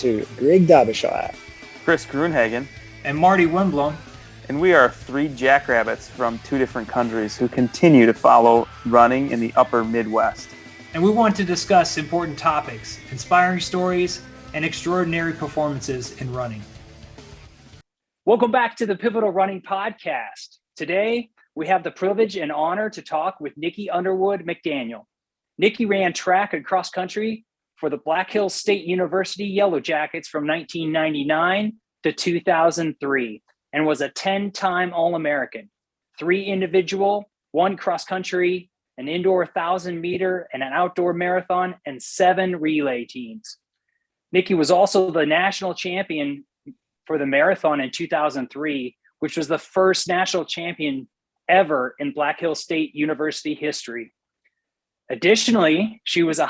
to Greg Derbyshire, Chris Grunhagen, and Marty Wimblom. And we are three jackrabbits from two different countries who continue to follow running in the upper Midwest. And we want to discuss important topics, inspiring stories, and extraordinary performances in running. Welcome back to the Pivotal Running Podcast. Today, we have the privilege and honor to talk with Nikki Underwood McDaniel. Nikki ran track and cross country for the Black Hills State University Yellow Jackets from 1999 to 2003 and was a 10-time All-American, 3 individual, 1 cross country, an indoor 1,000 meter and an outdoor marathon, and 7 relay teams. Nikki was also the national champion for the marathon in 2003, which was the first national champion ever in Black Hills State University history. Additionally, she was a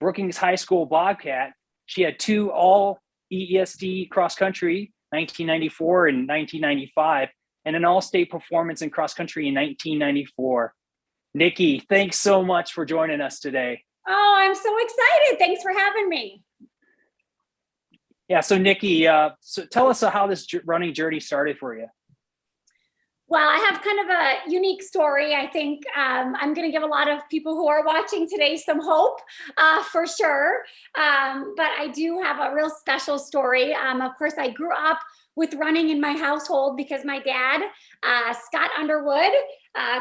Brookings High School Bobcat. She had 2 all ESD cross country, 1994 and 1995, and an all-state performance in cross country in 1994. Nikki, thanks so much for joining us today. Oh, I'm so excited. Thanks for having me. Yeah, so Nikki, so tell us how this running journey started for you. Well, I have kind of a unique story. I think I'm going to give a lot of people who are watching today some hope for sure. But I do have a real special story. Of course, I grew up with running in my household because my dad, Scott Underwood,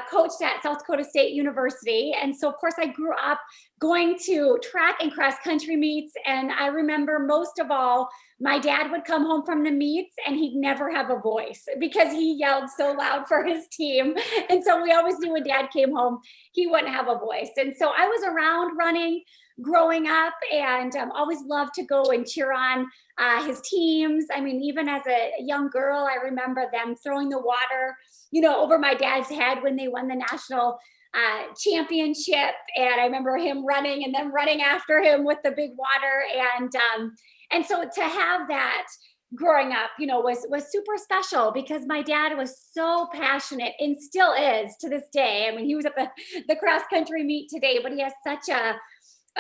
coached at South Dakota State University. And so, of course, I grew up going to track and cross country meets. And I remember most of all, my dad would come home from the meets and he'd never have a voice because he yelled so loud for his team. And so we always knew when dad came home, he wouldn't have a voice. And so I was around running growing up and always loved to go and cheer on his teams. I mean, even as a young girl, I remember them throwing the water, over my dad's head when they won the national championship. And I remember him running and then running after him with the big water. And so to have that growing up, was super special because my dad was so passionate and still is to this day. I mean, he was at the cross country meet today, but he has such a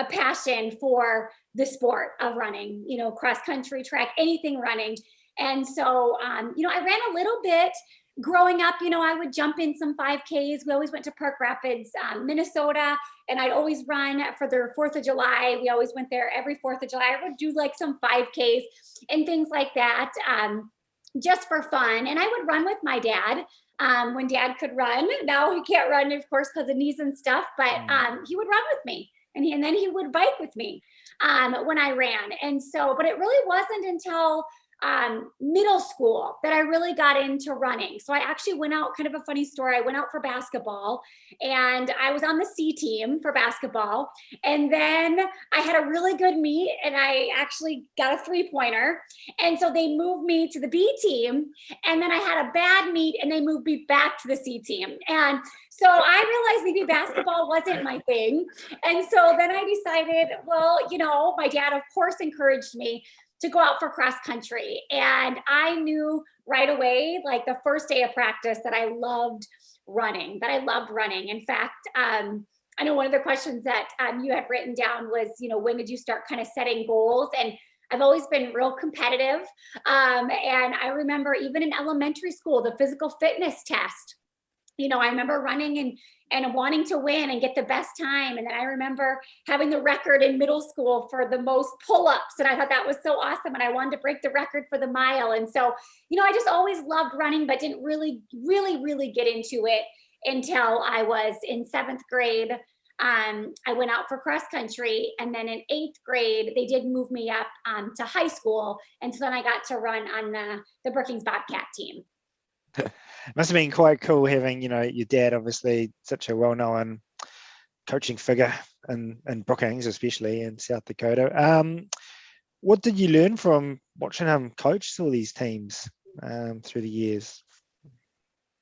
passion for the sport of running, cross country, track, anything running. And so, I ran a little bit growing up. I would jump in some 5Ks. We always went to Park Rapids, Minnesota, and I'd always run for their 4th of July. We always went there every 4th of July. I would do like some 5Ks and things like that, just for fun. And I would run with my dad when dad could run. Now he can't run, of course, because of knees and stuff, but he would run with me. And then he would bike with me when I ran. And so, but it really wasn't until middle school that I really got into running. So I actually went out, kind of a funny story. I went out for basketball and I was on the C team for basketball. And then I had a really good meet and I actually got a 3-pointer. And so they moved me to the B team. And then I had a bad meet and they moved me back to the C team. And so I realized maybe basketball wasn't my thing. And so then I decided, well, my dad, of course, encouraged me to go out for cross country. And I knew right away, like the first day of practice, that I loved running. In fact, I know one of the questions that you had written down was, when did you start kind of setting goals? And I've always been real competitive. And I remember even in elementary school, the physical fitness test, I remember running and wanting to win and get the best time. And then I remember having the record in middle school for the most pull-ups. And I thought that was so awesome. And I wanted to break the record for the mile. And so, I just always loved running, but didn't really get into it until I was in 7th grade. I went out for cross country. And then in 8th grade, they did move me up to high school. And so then I got to run on the Brookings Bobcat team. Must have been quite cool having, your dad, obviously such a well-known coaching figure in Brookings, especially in South Dakota. What did you learn from watching him coach all these teams through the years?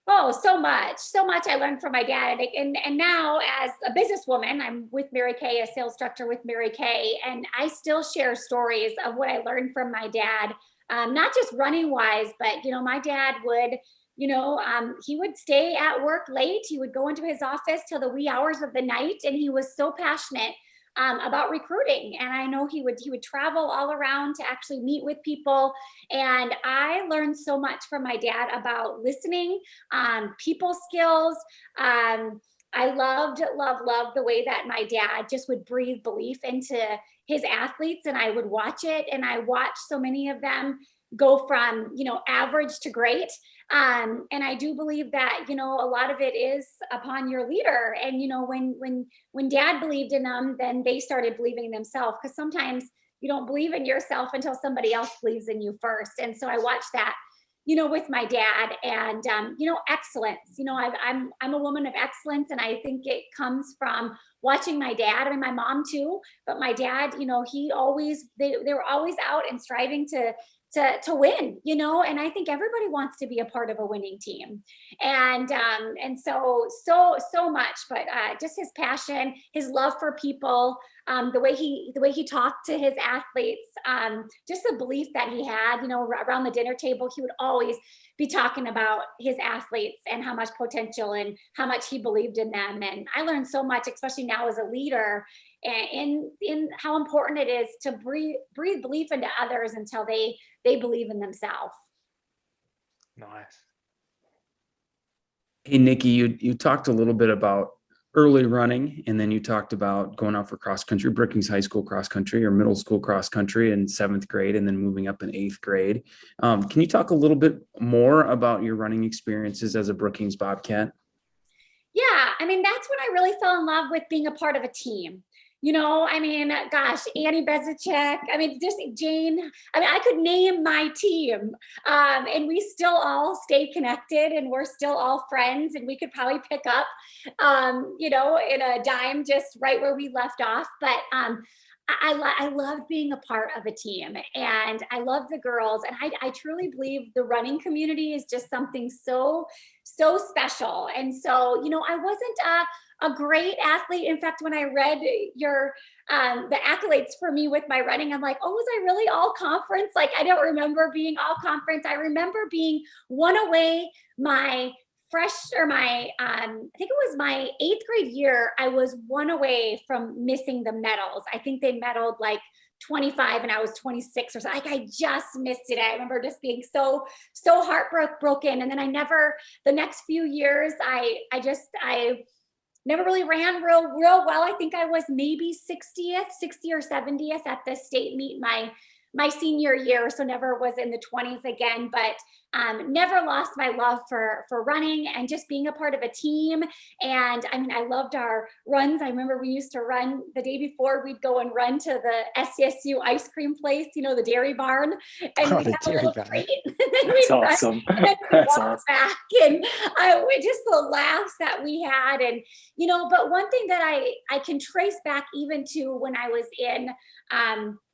Oh, so much I learned from my dad. And now as a businesswoman, I'm with Mary Kay, a sales instructor with Mary Kay, and I still share stories of what I learned from my dad, not just running wise, but, my dad would, he would stay at work late. He would go into his office till the wee hours of the night. And he was so passionate about recruiting. And I know he would travel all around to actually meet with people. And I learned so much from my dad about listening, people skills. I loved the way that my dad just would breathe belief into his athletes, and I would watch it. And I watched so many of them go from, average to great. And I do believe that, a lot of it is upon your leader. And, when dad believed in them, then they started believing in themselves, because sometimes you don't believe in yourself until somebody else believes in you first. And so I watched that, with my dad, and, excellence. I'm a woman of excellence, and I think it comes from watching my dad. I mean, my mom too, but my dad, they were always out and striving to win, and I think everybody wants to be a part of a winning team. And so much, but just his passion, his love for people, the way he talked to his athletes, just the belief that he had, around the dinner table, he would always be talking about his athletes and how much potential and how much he believed in them. And I learned so much, especially now as a leader, in how important it is to breathe belief into others until they believe in themselves. Nice. Hey, Nikki, you talked a little bit about early running, and then you talked about going out for cross country, Brookings High School cross country or middle school cross country in 7th grade, and then moving up in 8th grade. Can you talk a little bit more about your running experiences as a Brookings Bobcat? Yeah, I mean, that's when I really fell in love with being a part of a team. Gosh, Annie Bezichek, just Jane, I could name my team, and we still all stay connected, and we're still all friends, and we could probably pick up, in a dime just right where we left off. But I loved being a part of a team, and I love the girls, and I truly believe the running community is just something so special. And so, I wasn't a great athlete. In fact, when I read your the accolades for me with my running, I'm like, oh, was I really all conference? Like, I don't remember being all conference. I remember being one away I think it was my 8th grade year, I was one away from missing the medals. I think they medaled like 25 and I was 26 or something. Like, I just missed it. I remember just being so heartbroken. And then the next few years, I never really ran real well. I think I was maybe 60 or 70th at the state meet my senior year. So never was in the 20s again, but never lost my love for running and just being a part of a team. And I loved our runs. I remember we used to run the day before, we'd go and run to the SCSU ice cream place, the dairy barn, and we'd have a little treat. That's awesome. That's awesome. Back, and just the laughs that we had. And, but one thing that I can trace back even to when I was in,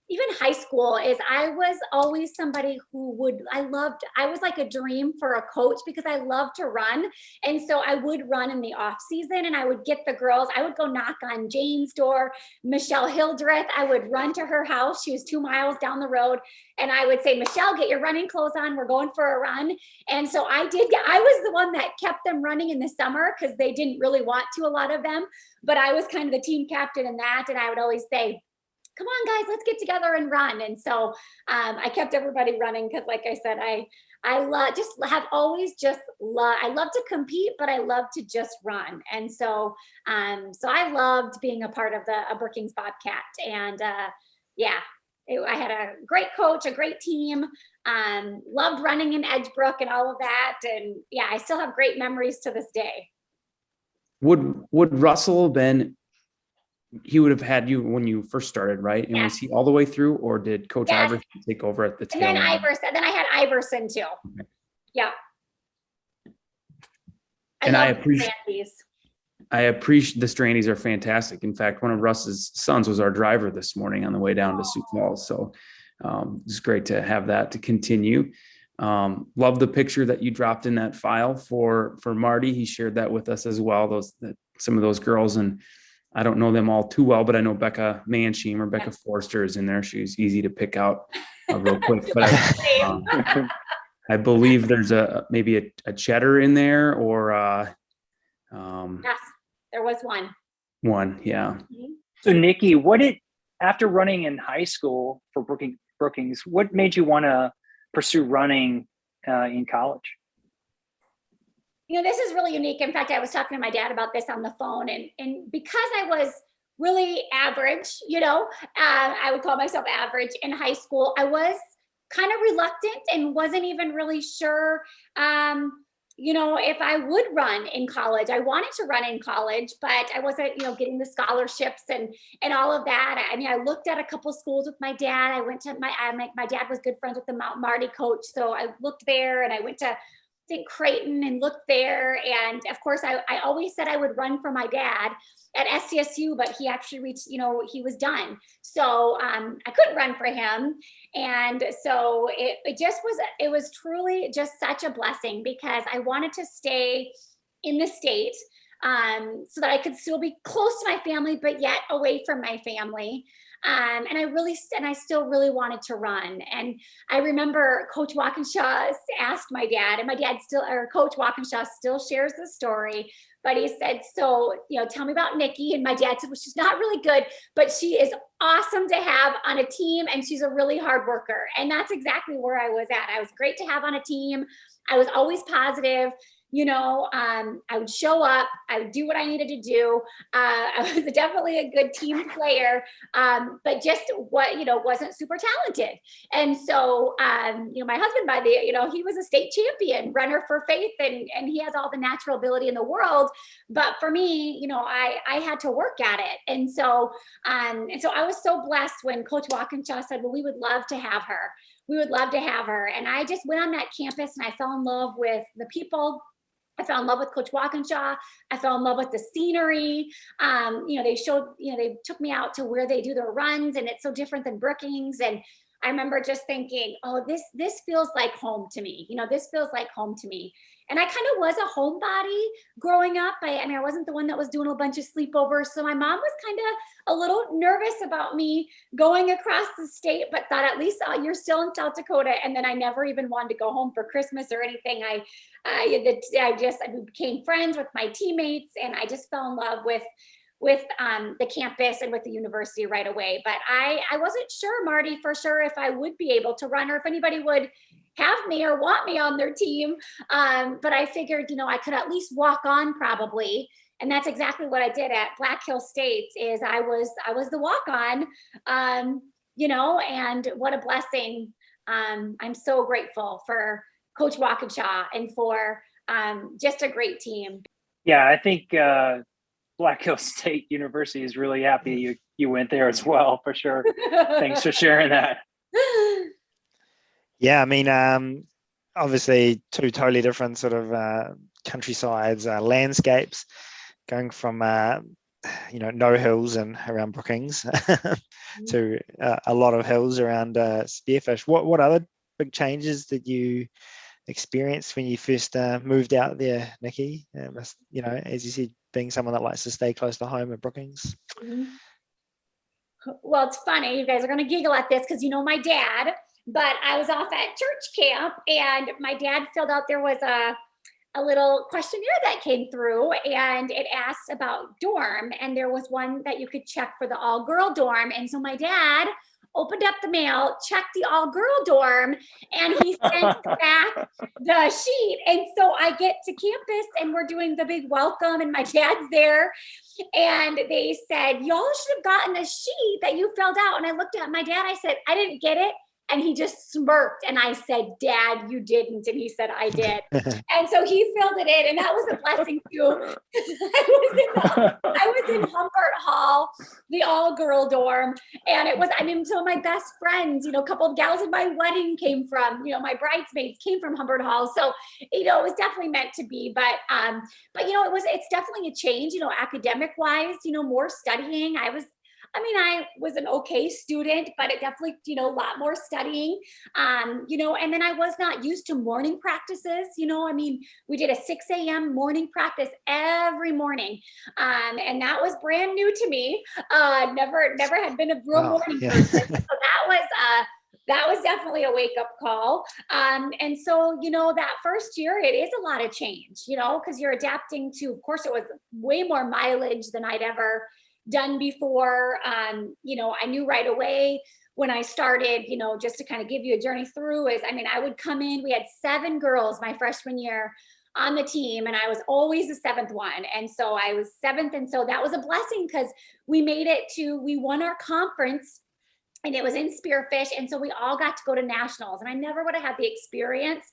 even high school, is I was always somebody who I was like a dream for a coach, because I love to run. And so I would run in the off season, and I would get the girls, I would go knock on Jane's door, Michelle Hildreth, I would run to her house. She was 2 miles down the road. And I would say, Michelle, get your running clothes on. We're going for a run. And so I was the one that kept them running in the summer, because they didn't really want to, a lot of them, but I was kind of the team captain in that. And I would always say, come on, guys, let's get together and run. And so I kept everybody running, because like I said, I love to compete, but I love to just run. And so I loved being a part of a Brookings Bobcat. And I had a great coach, a great team, loved running in Edgebrook and all of that. And yeah, I still have great memories to this day. Would Russell then, he would have had you when you first started, right? And was he all the way through, or did Coach Iverson take over at the tail end? Then I had Iverson too. Okay. Yeah. I appreciate the Strandies are fantastic. In fact, one of Russ's sons was our driver this morning on the way down to Sioux Falls. So it's great to have that to continue. Love the picture that you dropped in that file for Marty. He shared that with us as well. Some of those girls, and I don't know them all too well, but I know Becca Mansheim or Becca Forster is in there. She's easy to pick out real quick. But I believe there's maybe a Cheddar in there, or yes, there was one. One, yeah. So Nikki, after running in high school for Brookings, what made you want to pursue running in college? This is really unique. In fact, I was talking to my dad about this on the phone, and because I was really average, I would call myself average in high school, I was kind of reluctant and wasn't even really sure, if I would run in college. I wanted to run in college, but I wasn't, getting the scholarships and all of that. I mean, I looked at a couple schools with my dad. I went to my dad was good friends with the Mount Marty coach. So I looked there, and I went to Creighton and looked there. And of course, I always said I would run for my dad at SDSU, but he actually reached, he was done. So I couldn't run for him. And so it was truly just such a blessing, because I wanted to stay in the state so that I could still be close to my family, but yet away from my family. And I still really wanted to run. And I remember Coach Walkinshaw asked my dad, and my dad Coach Walkinshaw still shares the story, but he said, so, tell me about Nikki. And my dad said, well, she's not really good, but she is awesome to have on a team, and she's a really hard worker. And that's exactly where I was at. I was great to have on a team. I was always positive. I would show up, I would do what I needed to do. I was definitely a good team player, but just wasn't super talented. And so, my husband, he was a state champion runner for faith, and he has all the natural ability in the world. But for me, I had to work at it. And so I was so blessed when Coach Walkinshaw said, well, we would love to have her. We would love to have her. And I just went on that campus, and I fell in love with the people. I fell in love with Coach Walkinshaw. I fell in love with the scenery. They took me out to where they do their runs, and it's so different than Brookings. And I remember just thinking, oh, this feels like home to me. This feels like home to me. And I kind of was a homebody growing up. I wasn't the one that was doing a bunch of sleepovers. So my mom was kind of a little nervous about me going across the state, but thought, at least you're still in South Dakota. And then I never even wanted to go home for Christmas or anything. I became friends with my teammates, and I just fell in love with the campus and with the university right away. But I wasn't sure, Marty, for sure if I would be able to run, or if anybody would have me or want me on their team. But I figured, I could at least walk on probably. And that's exactly what I did at Black Hill State. Is I was the walk on, and what a blessing. I'm so grateful for Coach Walkinshaw and for just a great team. Yeah, I think Black Hill State University is really happy you went there as well, for sure. Thanks for sharing that. Yeah, I mean, obviously two totally different sort of countrysides, landscapes, going from no hills and around Brookings to a lot of hills around Spearfish. What other big changes did you experience when you first moved out there, Nikki? As you said, being someone that likes to stay close to home at Brookings. Mm-hmm. Well, it's funny. You guys are going to giggle at this because my dad. But I was off at church camp, and my dad filled out, there was a little questionnaire that came through, and it asked about dorm, and there was one that you could check for the all-girl dorm. And so my dad opened up the mail, checked the all-girl dorm, and he sent back the sheet. And so I get to campus, and we're doing the big welcome, and my dad's there, and they said, y'all should have gotten a sheet that you filled out. And I looked at my dad, I said, I didn't get it. And he just smirked, and I said, Dad, you didn't. And he said, I did. And so he filled it in, and that was a blessing too. I was in Humbert Hall, the all-girl dorm. And it was, some of my best friends, a couple of gals in my wedding came from, my bridesmaids came from Humbert Hall. So, it was definitely meant to be. But it's definitely a change, academic wise, more studying. I was an okay student, but it definitely, a lot more studying, and then I was not used to morning practices, we did a 6 a.m. morning practice every morning. And that was brand new to me. Never had been a real morning person. So that was definitely a wake up call. And so, that first year, it is a lot of change, because you're adapting to, of course, it was way more mileage than I'd ever done before. You know, I knew right away when I started, you know, just to kind of give you a journey through is, I mean, I would come in, we had 7 girls my freshman year on the team, and I was always the 7th one. And so I was 7th. And so that was a blessing because we won our conference, and it was in Spearfish. And so we all got to go to nationals, and I never would have had the experience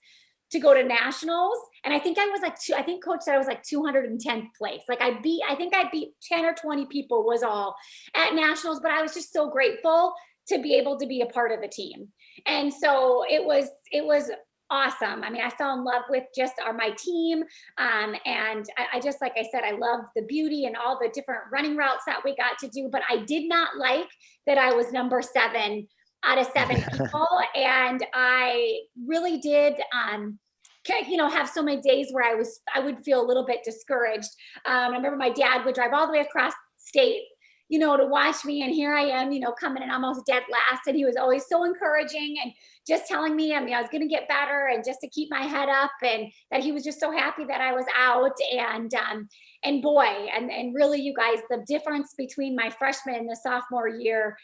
to go to nationals. And I think I was like, I think coach said I was like 210th place. Like I think I beat 10 or 20 people was all at nationals, but I was just so grateful to be able to be a part of the team. And so it was awesome. I mean, I fell in love with just my team. And I just, like I said, I love the beauty and all the different running routes that we got to do, but I did not like that I was number 7 out of 7 people. And I really did, you know, have so many days where I would feel a little bit discouraged. I remember my dad would drive all the way across state, you know, to watch me. And here I am, you know, coming in almost dead last. And he was always so encouraging and just telling me, I mean, I was going to get better and just to keep my head up, and that he was just so happy that I was out. And boy, and really, you guys, the difference between my freshman and the sophomore year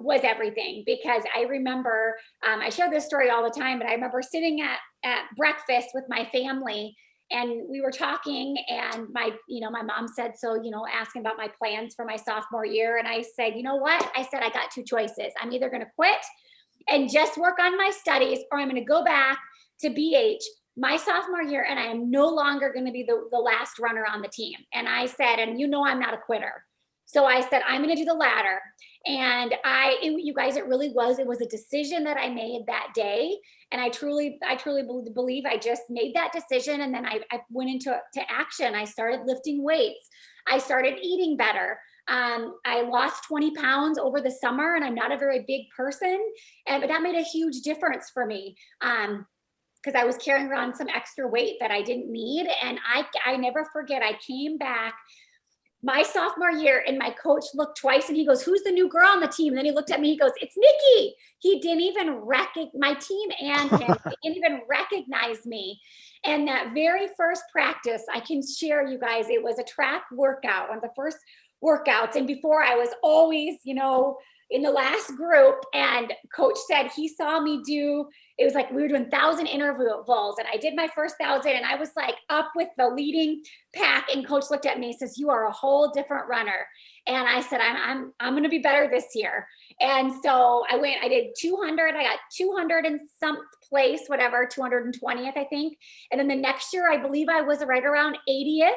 was everything. Because I remember, I share this story all the time, but I remember sitting at breakfast with my family, and we were talking, and my mom said, so, you know, asking about my plans for my sophomore year. And I said, you know what? I said, I got 2 choices. I'm either going to quit and just work on my studies, or I'm going to go back to BH my sophomore year, and I am no longer going to be the last runner on the team. And I said, and you know, I'm not a quitter. So I said, I'm going to do the latter. And you guys, it was a decision that I made that day. And I truly believe I just made that decision. And then I went into action. I started lifting weights. I started eating better. I lost 20 pounds over the summer, and I'm not a very big person. But that made a huge difference for me. Because I was carrying around some extra weight that I didn't need. And I never forget, I came back my sophomore year, and my coach looked twice, and he goes, who's the new girl on the team? And then he looked at me, he goes, it's Nikki. He didn't even recognize my team and him. He didn't even recognize me. And that very first practice, I can share, you guys, it was a track workout, one of the first workouts. And before, I was always, you know, in the last group, and coach said he saw me it was like we were doing 1,000 intervals, and I did my first 1,000, and I was like up with the leading pack, and coach looked at me and says, you are a whole different runner. And I said, I'm going to be better this year. And so I did 200, I got 200 in some place, whatever, 220th, I think. And then the next year, I believe I was right around 80th.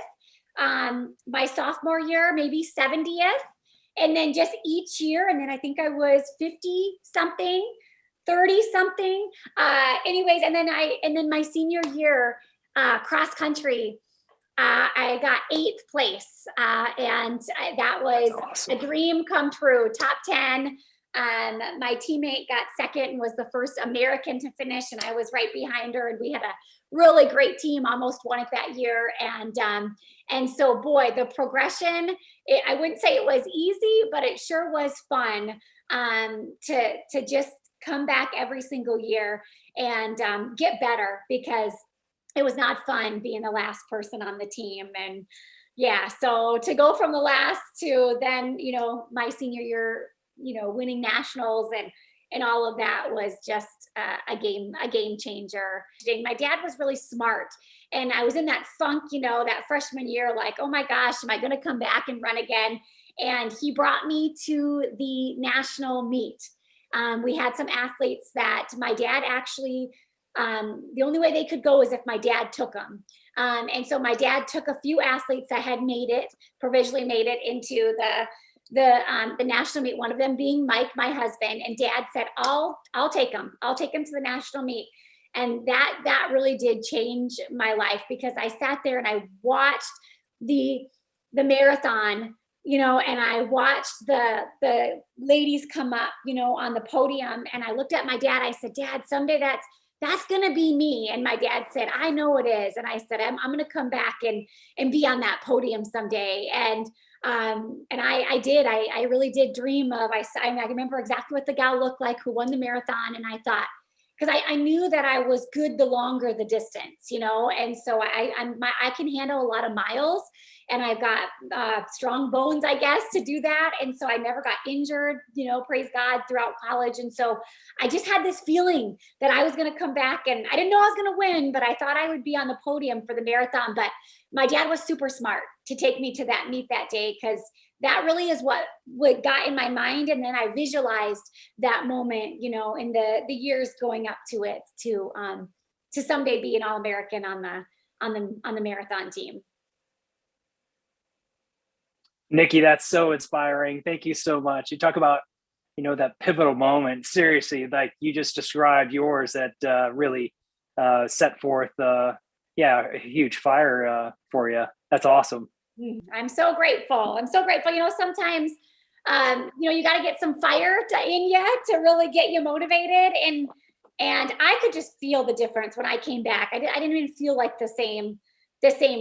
My sophomore year, maybe 70th. And then just each year, and then I think I was 50 something, 30 something. Anyways, and then my senior year, cross country, I got 8th place. And that was awesome. A dream come true, top 10. My teammate got 2nd and was the first American to finish, and I was right behind her. And we had a really great team, almost won it that year. And so, boy, the progression, I wouldn't say it was easy, but it sure was fun to just come back every single year and get better, because it was not fun being the last person on the team. And yeah, so to go from the last to then, you know, my senior year, you know, winning nationals and all of that was just a game changer. My dad was really smart, and I was in that funk, you know, that freshman year, like, oh my gosh, am I going to come back and run again? And he brought me to the national meet. We had some athletes that my dad actually, the only way they could go is if my dad took them. And so my dad took a few athletes that had provisionally made it into the national meet, one of them being Mike, my husband. And dad said, I'll take him. I'll take him to the national meet. And that really did change my life, because I sat there and I watched the marathon, you know, and I watched the ladies come up, you know, on the podium. And I looked at my dad, I said, Dad, someday that's going to be me. And my dad said, I know it is. And I said, I'm going to come back and be on that podium someday. And I did. I really did dream of. I remember exactly what the gal looked like who won the marathon, and I thought, because I knew that I was good the longer the distance, you know, and so I can handle a lot of miles, and I've got strong bones, I guess, to do that. And so I never got injured, you know, praise God, throughout college. And so I just had this feeling that I was going to come back, and I didn't know I was going to win, but I thought I would be on the podium for the marathon. But my dad was super smart to take me to that meet that day, because that really is what got in my mind. And then I visualized that moment, you know, in the years going up to it, to someday be an All-American on the marathon team. Nikki, that's so inspiring. Thank you so much. You talk about, you know, that pivotal moment. Seriously, like you just described yours, that really set forth, a huge fire for you. That's awesome. I'm so grateful. I'm so grateful. You know, sometimes, you know, you got to get some fire in you to really get you motivated. And I could just feel the difference when I came back. I didn't even feel like the same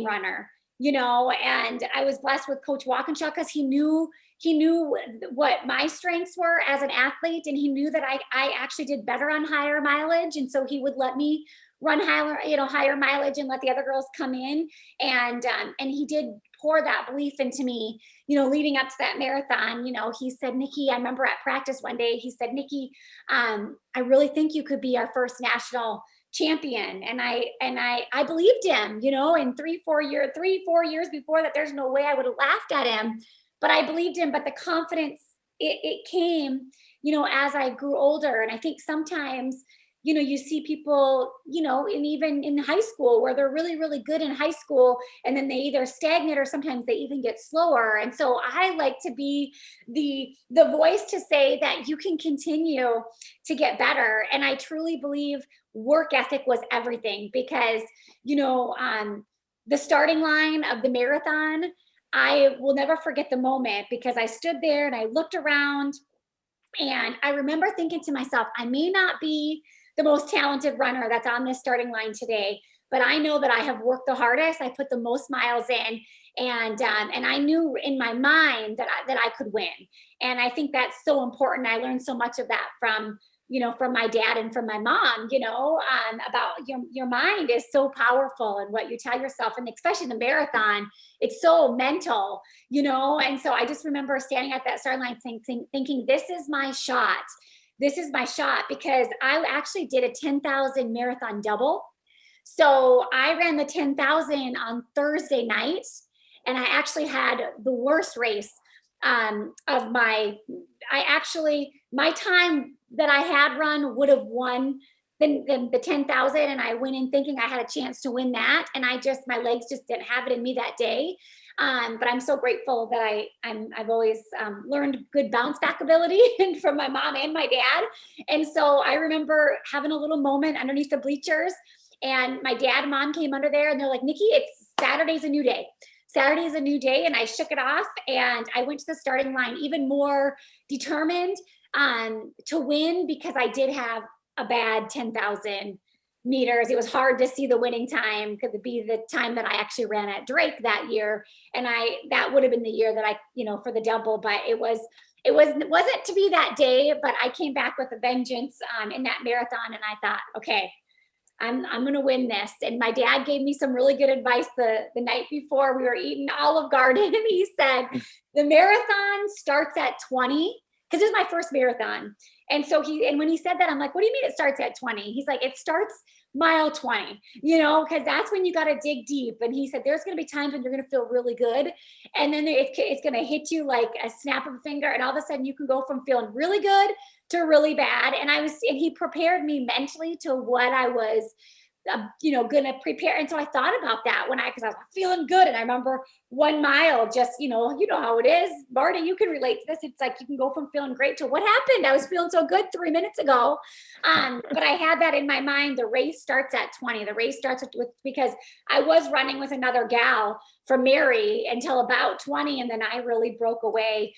runner, you know. And I was blessed with Coach Walkinshaw, because he knew what my strengths were as an athlete, and he knew that I actually did better on higher mileage, and so he would let me run higher mileage and let the other girls come in, and he did pour that belief into me, you know, leading up to that marathon. You know, he said, Nikki, I remember at practice one day, he said, Nikki, I really think you could be our first national champion. And I believed him, you know, in 3-4 years before that, there's no way I would have laughed at him, but I believed him. But the confidence, it came, you know, as I grew older. And I think sometimes, you know, you see people, you know, and even in high school, where they're really, really good in high school, and then they either stagnate or sometimes they even get slower. And so I like to be the voice to say that you can continue to get better. And I truly believe work ethic was everything, because, you know, the starting line of the marathon, I will never forget the moment, because I stood there and I looked around, and I remember thinking to myself, I may not be the most talented runner that's on this starting line today, but I know that I have worked the hardest. I put the most miles in, and I knew in my mind that I could win. And I think that's so important. I learned so much of that from, you know, from my dad and from my mom, you know, about your mind is so powerful, and what you tell yourself, and especially the marathon, it's so mental, you know. And so I just remember standing at that starting line thinking, this is my shot. This is my shot, because I actually did a 10,000 marathon double. So I ran the 10,000 on Thursday night, and I actually had the worst race of my time that I had run would have won the 10,000. And I went in thinking I had a chance to win that. And my legs just didn't have it in me that day. But I'm so grateful that I've always learned good bounce back ability from my mom and my dad. And so I remember having a little moment underneath the bleachers, and my dad and mom came under there, and they're like, Nikki, Saturday's a new day. Saturday is a new day. And I shook it off, and I went to the starting line even more determined to win, because I did have a bad 10,000 meters. It was hard to see the winning time, because it'd be the time that I actually ran at Drake that year. And that would have been the year that I, you know, for the double, but it wasn't to be that day. But I came back with a vengeance in that marathon, and I thought, okay, I'm going to win this. And my dad gave me some really good advice the night before we were eating Olive Garden. And he said, the marathon starts at 20, because it was my first marathon. And so when he said that, I'm like, what do you mean it starts at 20? He's like, it starts mile 20, you know, because that's when you got to dig deep. And he said, there's going to be times when you're going to feel really good, and then it's going to hit you like a snap of a finger. And all of a sudden you can go from feeling really good to really bad. And he prepared me mentally to what I was, going to prepare. And so I thought about that because I was feeling good. And I remember 1 mile, just, you know how it is. Marty, you can relate to this. It's like, you can go from feeling great to what happened? I was feeling so good 3 minutes ago. But I had that in my mind. The race starts at 20. The race starts because I was running with another gal from Mary until about 20. And then I really broke away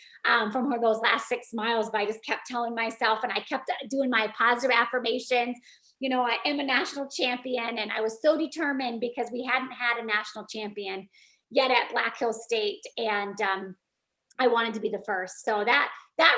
from her those last 6 miles. But I just kept telling myself, and I kept doing my positive affirmations. You know, I am a national champion, and I was so determined because we hadn't had a national champion yet at Black Hills State, and I wanted to be the first. So that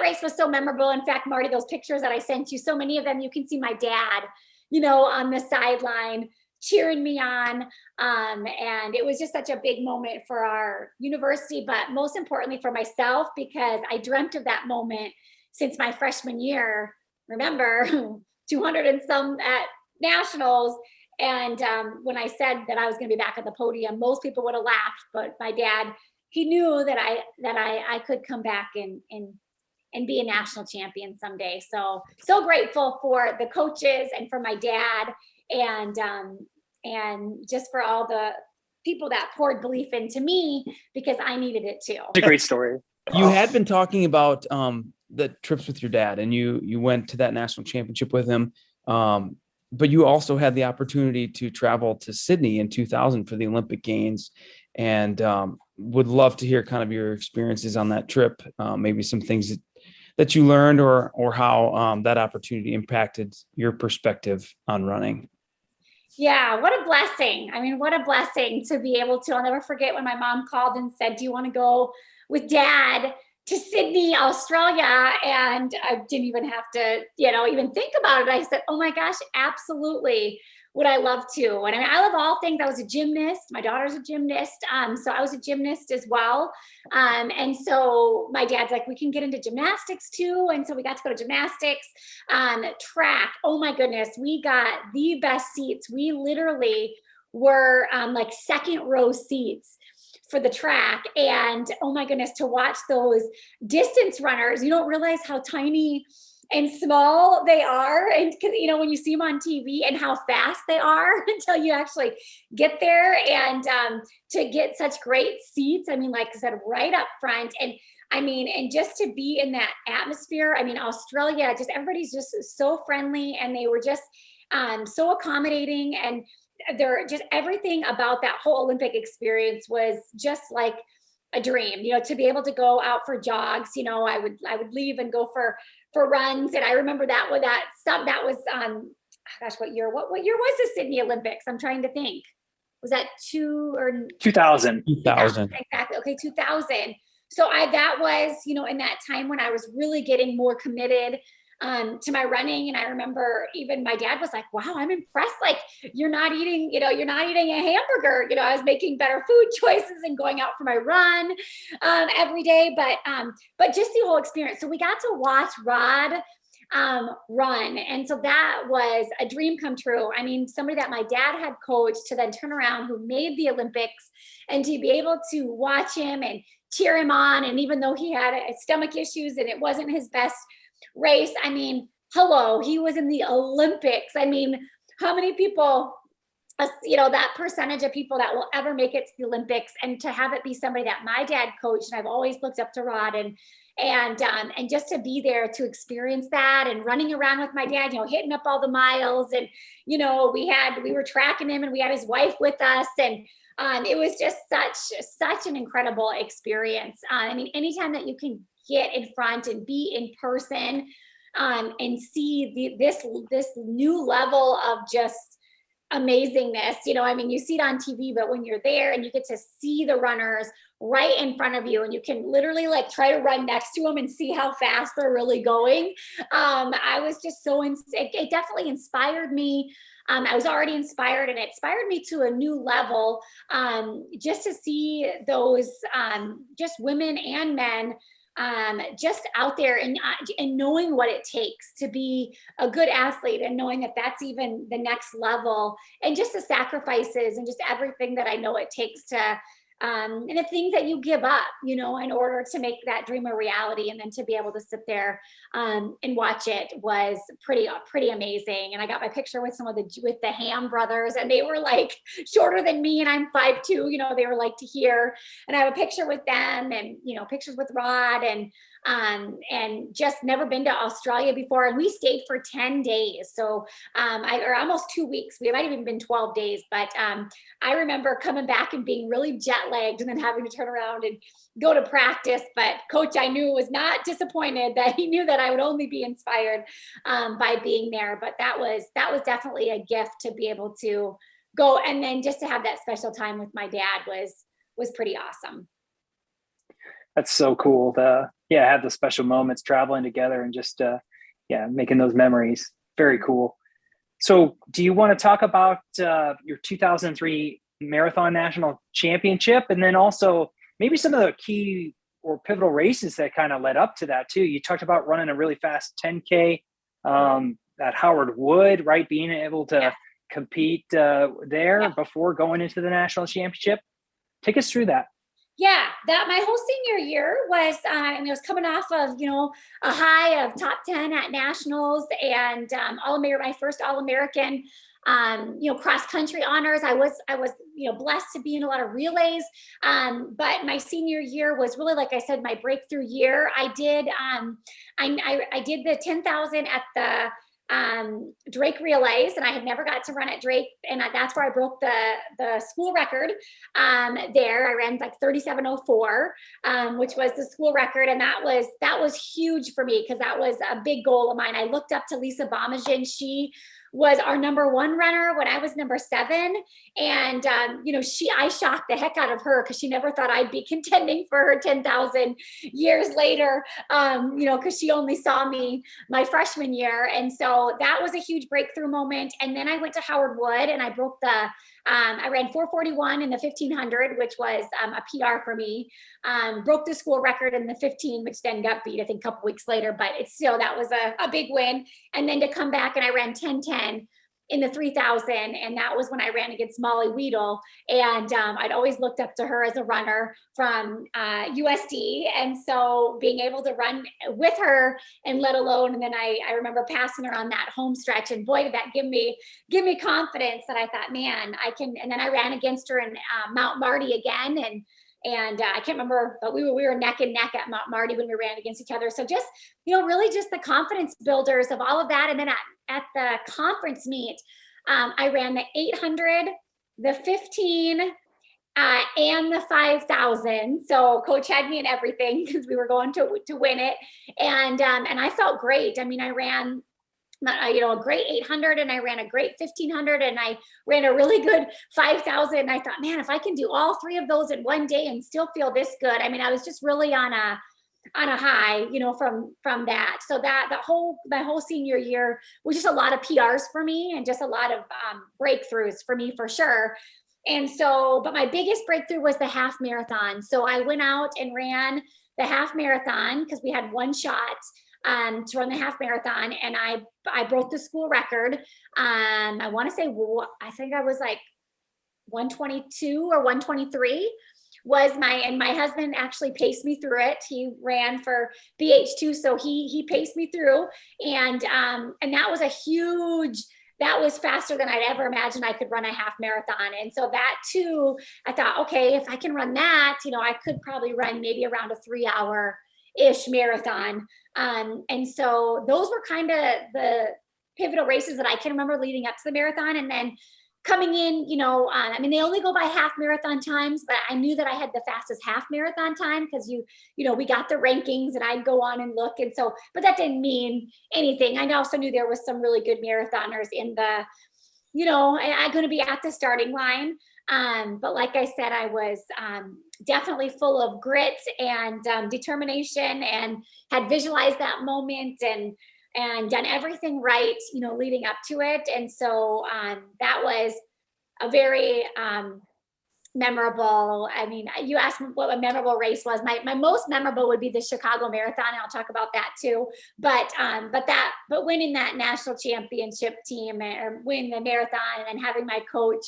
race was so memorable. In fact, Marty, those pictures that I sent you, so many of them, you can see my dad, on the sideline cheering me on. And it was just such a big moment for our university, but most importantly for myself, because I dreamt of that moment since my freshman year. Remember, 200 and some at nationals. And when I said that I was going to be back at the podium, most people would have laughed, but my dad, he knew that I could come back and be a national champion someday. So grateful for the coaches and for my dad, and just for all the people that poured belief into me, because I needed it too. It's a great story. You had been talking about the trips with your dad, and you went to that national championship with him. But you also had the opportunity to travel to Sydney in 2000 for the Olympic Games, and would love to hear kind of your experiences on that trip, maybe some things that you learned, or how that opportunity impacted your perspective on running. Yeah, what a blessing. I mean, what a blessing to be able to, I'll never forget when my mom called and said, do you want to go with Dad to Sydney, Australia? And I didn't even have to, even think about it. I said, oh my gosh, absolutely. Would I love to? And I mean, I love all things. I was a gymnast. My daughter's a gymnast. So I was a gymnast as well. And so my dad's like, we can get into gymnastics too. And so we got to go to gymnastics, track. Oh my goodness. We got the best seats. We literally were like second row seats for the track. And oh my goodness, to watch those distance runners, you don't realize how tiny and small they are, and because when you see them on TV, and how fast they are until you actually get there, and to get such great seats. I mean, like I said, right up front, and I mean, and just to be in that atmosphere. I mean, Australia, just everybody's just so friendly, and they were just so accommodating, and they're just everything about that whole Olympic experience was just like a dream. To be able to go out for jogs. I would leave and go for runs. And I remember that was what year was the Sydney Olympics? I'm trying to think. Was that 2000? 2000. Exactly. Okay. 2000. So that was, in that time when I was really getting more committed to my running. And I remember even my dad was like, wow, I'm impressed. Like you're not eating a hamburger. I was making better food choices and going out for my run every day. But just the whole experience. So we got to watch Rod run. And so that was a dream come true. I mean, somebody that my dad had coached to then turn around, who made the Olympics, and to be able to watch him and cheer him on. And even though he had stomach issues and it wasn't his best race, I mean, hello, he was in the Olympics. I mean, how many people, that percentage of people that will ever make it to the Olympics, and to have it be somebody that my dad coached, and I've always looked up to Rod, and just to be there to experience that, and running around with my dad, hitting up all the miles, and we were tracking him, and we had his wife with us, and it was just such an incredible experience. I mean, anytime that you can get in front and be in person, and see this new level of just amazingness. I mean, you see it on TV, but when you're there and you get to see the runners right in front of you, and you can literally like try to run next to them and see how fast they're really going. I was just it definitely inspired me. I was already inspired, and it inspired me to a new level, just to see those just women and men just out there, and knowing what it takes to be a good athlete, and knowing that that's even the next level, and just the sacrifices and just everything that I know it takes to and the things that you give up, in order to make that dream a reality. And then to be able to sit there and watch it was pretty amazing. And I got my picture with with the Ham brothers, and they were like shorter than me, and I'm 5'2", they were like to here. And I have a picture with them, and pictures with Rod, and just never been to Australia before. And we stayed for 10 days. So or almost 2 weeks. We might have even been 12 days, but I remember coming back and being really jet lagged, and then having to turn around and go to practice. But coach, I knew, was not disappointed, that he knew that I would only be inspired by being there. But that was definitely a gift to be able to go. And then just to have that special time with my dad was pretty awesome. That's so cool to have the special moments traveling together, and just making those memories. Very cool. So do you want to talk about your 2003 Marathon National Championship, and then also maybe some of the key or pivotal races that kind of led up to that too? You talked about running a really fast 10K at Howard Wood, right? Being able to compete there before going into the national championship. Take us through that. Yeah, that my whole senior year was, and it was coming off of, a high of top 10 at nationals and my first All-American, cross country honors. I was, blessed to be in a lot of relays. But my senior year was really, like I said, my breakthrough year. I did, I did the 10,000 at the Drake relays, and I had never got to run at Drake, and that's where I broke the school record there. I ran like 37:04, which was the school record, and that was huge for me because that was a big goal of mine. I looked up to Lisa Bomajin. She was our number 1 runner when I was number 7. And, I shocked the heck out of her because she never thought I'd be contending for her 10,000 years later, because she only saw me my freshman year. And so that was a huge breakthrough moment. And then I went to Howard Wood and I broke I ran 4:41 in the 1500, which was a PR for me. Broke the school record in the 15, which then got beat, I think, a couple weeks later, but that was a big win. And then to come back and I ran 10:10 in the 3000, and that was when I ran against Molly Weedle. And I'd always looked up to her as a runner from USD, and so being able to run with her, and let alone, and then I remember passing her on that home stretch, and boy, did that give me confidence that I thought, man, I can. And then I ran against her in Mount Marty again, and I can't remember, but we were neck and neck at Mount Marty when we ran against each other. So just, really just the confidence builders of all of that. And then at the conference meet, I ran the 800, the 15, and the 5,000. So coach had me in everything because we were going to win it. And I felt great. I mean, I ran a great 800, and I ran a great 1500, and I ran a really good 5,000. And I thought, man, if I can do all 3 of those in one day and still feel this good. I mean, I was just really on a high, from that. So my whole senior year was just a lot of PRs for me, and just a lot of breakthroughs for me, for sure. And so, but my biggest breakthrough was the half marathon. So I went out and ran the half marathon because we had 1 shot to run the half marathon, and I broke the school record. I want to say, I think I was like 122 or 123 and my husband actually paced me through it. He ran for BH2, so he paced me through, and that was that was faster than I'd ever imagined I could run a half marathon. And so that too, I thought, okay, if I can run that, I could probably run maybe around a 3-hour-ish marathon. And so those were kind of the pivotal races that I can remember leading up to the marathon. And then coming in, they only go by half marathon times, but I knew that I had the fastest half marathon time because we got the rankings, and I'd go on and look. And so, but that didn't mean anything. I also knew there was some really good marathoners in the, I'm going to be at the starting line. But like I said, I was definitely full of grit and determination, and had visualized that moment and done everything right, leading up to it. And so that was a very memorable. I mean, you asked what a memorable race was. My most memorable would be the Chicago Marathon, and I'll talk about that too. But winning that national championship team, or winning the marathon, and then having my coach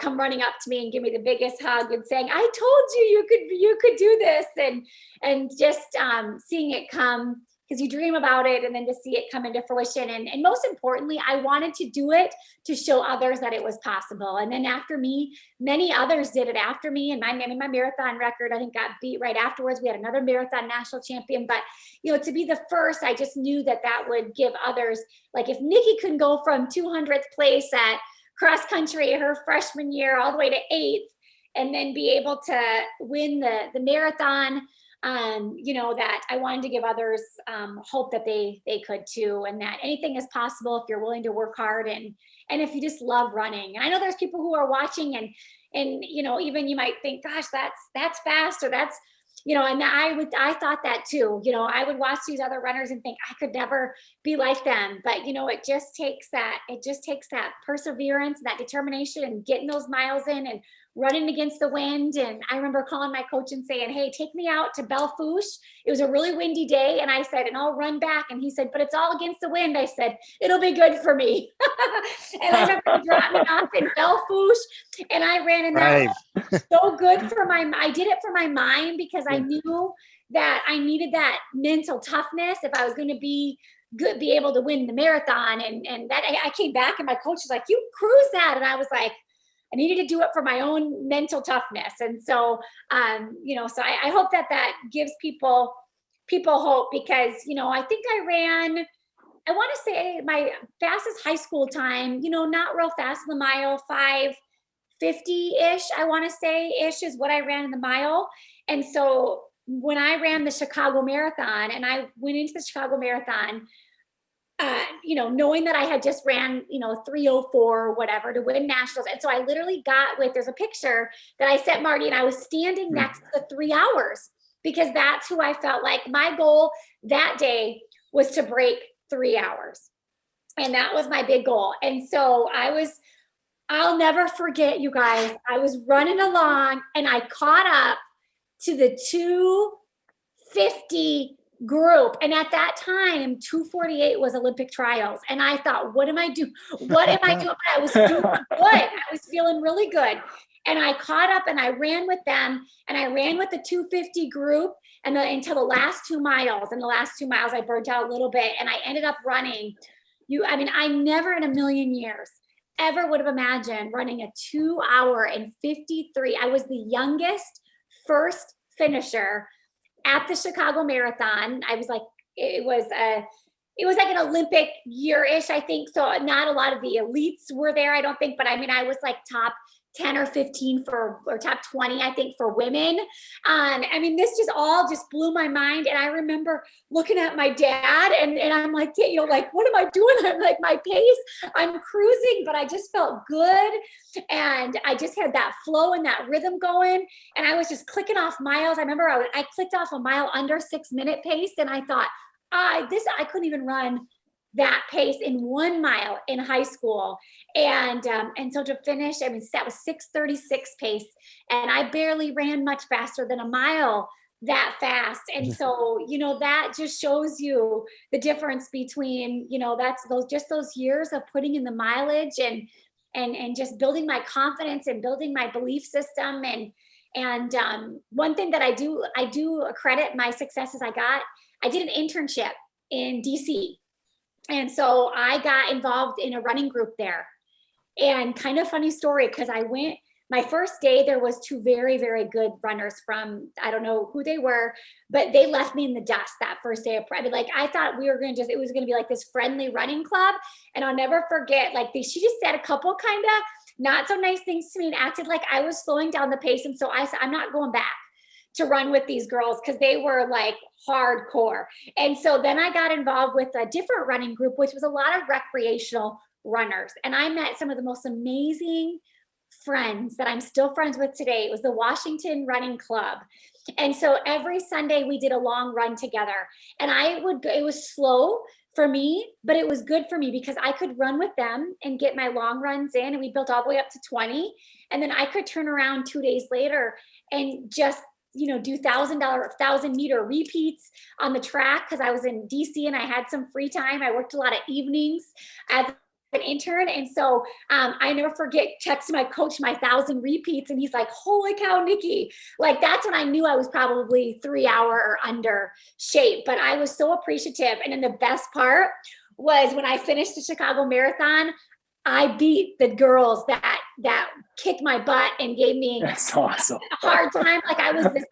come running up to me and give me the biggest hug and saying, "I told you could do this," and just seeing it come, because you dream about it, and then to see it come into fruition. And most importantly, I wanted to do it to show others that it was possible. And then after me, many others did it after me. And my marathon record, I think, got beat right afterwards. We had another marathon national champion, but to be the first, I just knew that would give others, like if Nikki couldn't go from 200th place at cross country her freshman year all the way to 8th, and then be able to win the marathon, that I wanted to give others hope that they could too, and that anything is possible if you're willing to work hard, and if you just love running. And I know there's people who are watching, and even you might think, gosh, that's fast, or that's and I thought that too. I would watch these other runners and think I could never be like them. But, it just takes that perseverance, that determination, and getting those miles in and running against the wind. And I remember calling my coach and saying, hey, take me out to Belle Fourche. It was a really windy day. And I said, and I'll run back. And he said, but it's all against the wind. I said, it'll be good for me. And I remember he dropped me off in Belle Fourche, and I ran in that. So good for I did it for my mind, because I knew that I needed that mental toughness if I was going to be able to win the marathon. And that I came back and my coach was like, you cruise that. And I was like, I needed to do it for my own mental toughness. And so, so I hope that gives people hope, because, I think I want to say my fastest high school time, not real fast in the mile, 5:50-ish, I want to say ish is what I ran in the mile. And so when I ran the Chicago Marathon, and I went into the Chicago Marathon, knowing that I had just ran, 3:04 or whatever to win nationals. And so I literally there's a picture that I sent Marty, and I was standing next to 3 hours, because that's who I felt like my goal that day was to break 3 hours. And that was my big goal. And so I'll never forget, you guys, I was running along and I caught up to the 2:50 group. And at that time, 2:48 was Olympic trials. And I thought, what am I doing? What am I doing? But I was doing good. I was feeling really good. And I caught up and I ran with them, and I ran with the 2:50 group until the last 2 miles. And the last 2 miles, I burnt out a little bit, and I ended up running. I never in a million years ever would have imagined running a 2 hour and 53. I was the youngest first finisher at the Chicago Marathon. I was like, it was like an Olympic year-ish, I think. So not a lot of the elites were there, I don't think. But I was like top 10 or 15 or top 20, I think, for women. This just blew my mind. And I remember looking at my dad, and I'm like, like, what am I doing? I'm like, my pace, I'm cruising, but I just felt good. And I just had that flow and that rhythm going. And I was just clicking off miles. I remember I clicked off a mile under 6 minute pace. And I thought, I couldn't even run that pace in 1 mile in high school. And so to finish, that was 6:36 pace. And I barely ran much faster than a mile that fast. And so, that just shows you the difference between, that's those years of putting in the mileage and just building my confidence and building my belief system. And one thing that I do credit my successes I did an internship in DC. And so I got involved in a running group there. And kind of funny story, because my first day, there was 2 very, very good runners from, I don't know who they were, but they left me in the dust that first day of prep. I thought it was going to be like this friendly running club. And I'll never forget, she just said a couple kind of not so nice things to me and acted like I was slowing down the pace. And so I said, I'm not going back to run with these girls, because they were like hardcore. And so then I got involved with a different running group, which was a lot of recreational runners. And I met some of the most amazing friends that I'm still friends with today. It was the Washington Running Club. And so every Sunday we did a long run together. And it was slow for me, but it was good for me, because I could run with them and get my long runs in. And we built all the way up to 20. And then I could turn around 2 days later and just do $1,000-meter repeats on the track, because I was in DC and I had some free time. I worked a lot of evenings as an intern. And so I never forget texting my coach my 1,000 repeats, and he's like, holy cow, Nikki. That's when I knew I was probably 3 hour or under shape. But I was so appreciative. And then the best part was when I finished the Chicago Marathon, I beat the girls that kicked my butt and gave me That's awesome. a hard time. I was this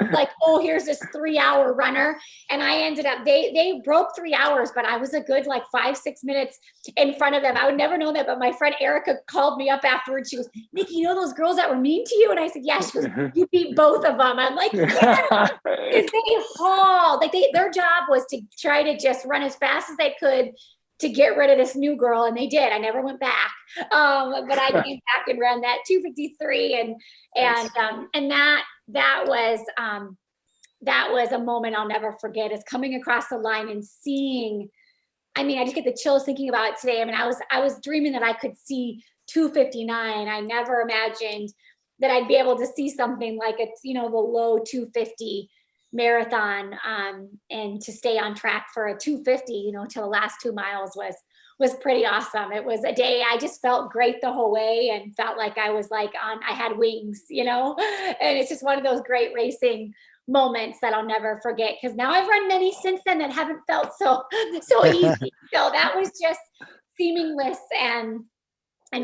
here's this 3 hour runner. And I ended up, they broke 3 hours, but I was a good 5-6 minutes in front of them. I would never know that, but my friend Erica called me up afterwards. She goes, Nikki, those girls that were mean to you? And I said, yeah. She goes, you beat both of them. I'm like, yeah. Because they hauled, their job was to try to just run as fast as they could to get rid of this new girl, and they did. I never went back, but I came back and ran that 2:53, and that was a moment I'll never forget, is coming across the line and seeing, I mean, I just get the chills thinking about it today. I mean, I was dreaming that I could see 2:59. I never imagined that I'd be able to see something like it's, the low 2:50 marathon, and to stay on track for a 2:50, till the last 2 miles was pretty awesome. It was a day I just felt great the whole way and felt like I was like I had wings, and it's just one of those great racing moments that I'll never forget, because now I've run many since then that haven't felt so easy. So that was just seamless and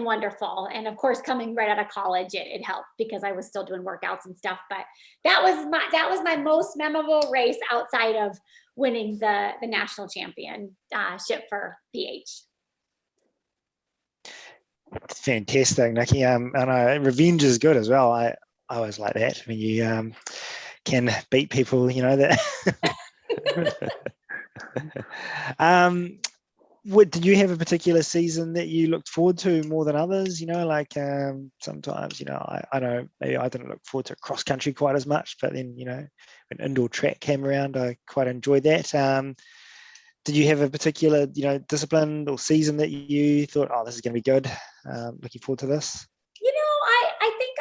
wonderful. And of course, coming right out of college, it helped because I was still doing workouts and stuff. But that was my most memorable race outside of winning the national championship for BH. Fantastic, Nikki. And revenge is good as well. I always like that when you can beat people, that. Did you have a particular season that you looked forward to more than others? Sometimes, I know maybe I didn't look forward to cross country quite as much, but then, when indoor track came around, I quite enjoyed that. Did you have a particular, discipline or season that you thought, oh, this is going to be good? Looking forward to this? I think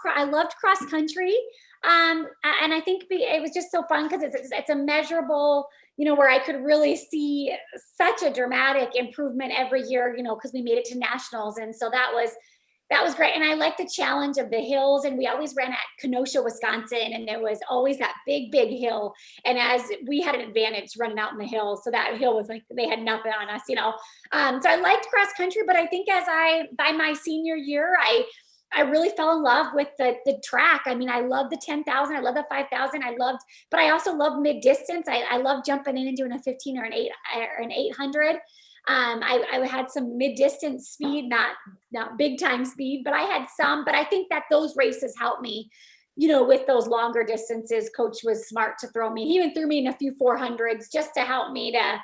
I loved cross country. And I think it was just so fun because it's a measurable, where I could really see such a dramatic improvement every year, because we made it to nationals. And so that was great. And I liked the challenge of the hills. And we always ran at Kenosha, Wisconsin. And there was always that big hill. And as we had an advantage running out in the hill. So that hill was like, they had nothing on us, So I liked cross country, but I think by my senior year, I really fell in love with the track. I mean, I love the 10,000. I love the 5,000. But I also love mid distance. I love jumping in and doing a 15 or an 800. I had some mid distance speed, not big time speed, but I had some. But I think that those races helped me, with those longer distances. Coach was smart to throw me. He even threw me in a few 400s just to help me to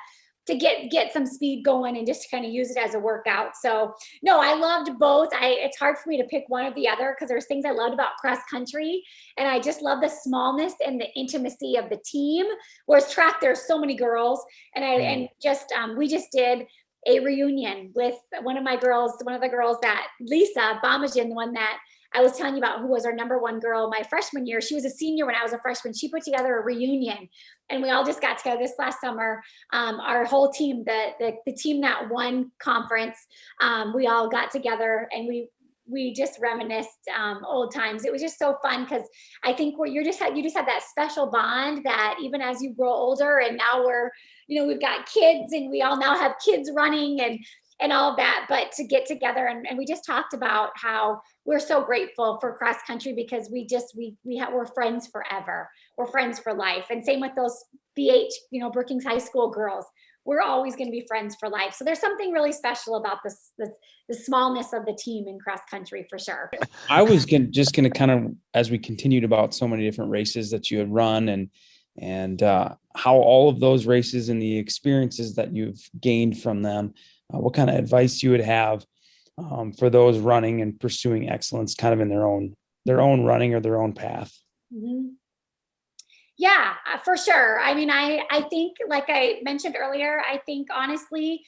get some speed going and just to kind of use it as a workout. So no, I loved both. It's hard for me to pick one or the other because there's things I loved about cross country, and I just love the smallness and the intimacy of the team. Whereas track, there's so many girls, and we just did a reunion with one of the girls that Lisa Bomajian, the one that I was telling you about, who was our number one girl my freshman year. She was a senior when I was a freshman. She put together a reunion, and we all just got together this last summer. Our whole team, the team that won conference, we all got together and we just reminisced old times. It was just so fun because I think you just have that special bond that even as you grow older, and now we've got kids and we all now have kids running and all of that, but to get together and we just talked about how we're so grateful for cross country because we're friends forever. We're friends for life. And same with those BH, Brookings High School girls. We're always going to be friends for life. So there's something really special about the smallness of the team in cross country for sure. I was just going to kind of, as we continued about so many different races that you had run and how all of those races and the experiences that you've gained from them, what kind of advice you would have for those running and pursuing excellence kind of in their own running or their own path? Mm-hmm. Yeah, for sure. I mean, I think, like I mentioned earlier, I think honestly,